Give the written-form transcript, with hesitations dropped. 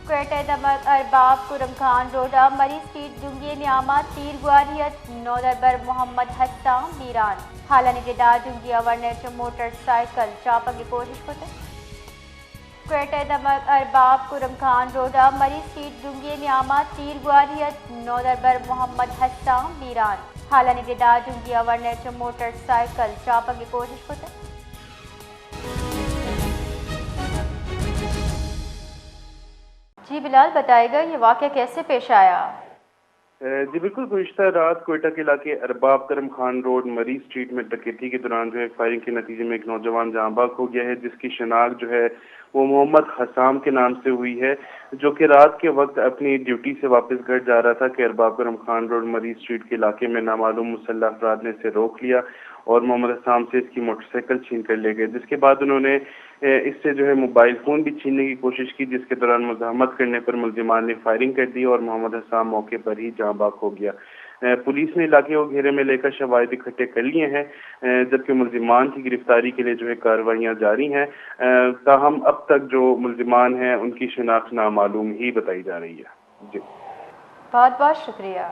کوئٹہ دمک ارباب کرم خان روڈا مری اسٹریٹ جنگی نیامہ تیر گواریت نودربر محمد حسام بیران حالانی جدا جنگی ورنر موٹر سائیکل چاپا کی کوشش کو کوئٹہ دمک ارباب کرم خان روڈا مری اسٹریٹ جنگی نیامہ تیر گواریت نودربر محمد حسام بیران حالانی جدا جنگی ورنر موٹر سائیکل چاپا کی کوشش کو جی بلال بتائے گا یہ واقعہ کیسے پیش آیا؟ جی بالکل، گزشتہ رات کوئٹہ کے علاقے ارباب کرم خان روڈ مری اسٹریٹ میں ڈکیتی کے دوران فائرنگ کے نتیجے میں ایک نوجوان جاں بحق ہو گیا ہے، جس کی شناخت وہ محمد حسام کے نام سے ہوئی ہے، جو کہ رات کے وقت اپنی ڈیوٹی سے واپس گھر جا رہا تھا کہ ارباب کرم خان روڈ مری اسٹریٹ کے علاقے میں نامعلوم مسلح افراد نے اسے روک لیا اور محمد حسام سے اس کی موٹر سائیکل چھین کر لے گئے، جس کے بعد انہوں نے اس سے موبائل فون بھی چھیننے کی کوشش کی، جس کے دوران مزاحمت کرنے پر ملزمان نے فائرنگ کر دی اور محمد حسام موقع پر ہی جاں بحق ہو گیا۔ پولیس نے علاقے کو گھیرے میں لے کر شواہد اکٹھے کر لیے ہیں، جبکہ ملزمان کی گرفتاری کے لیے کارروائیاں جاری ہیں۔ تاہم اب تک جو ملزمان ہیں ان کی شناخت نامعلوم ہی بتائی جا رہی ہے۔ جی بہت بہت شکریہ۔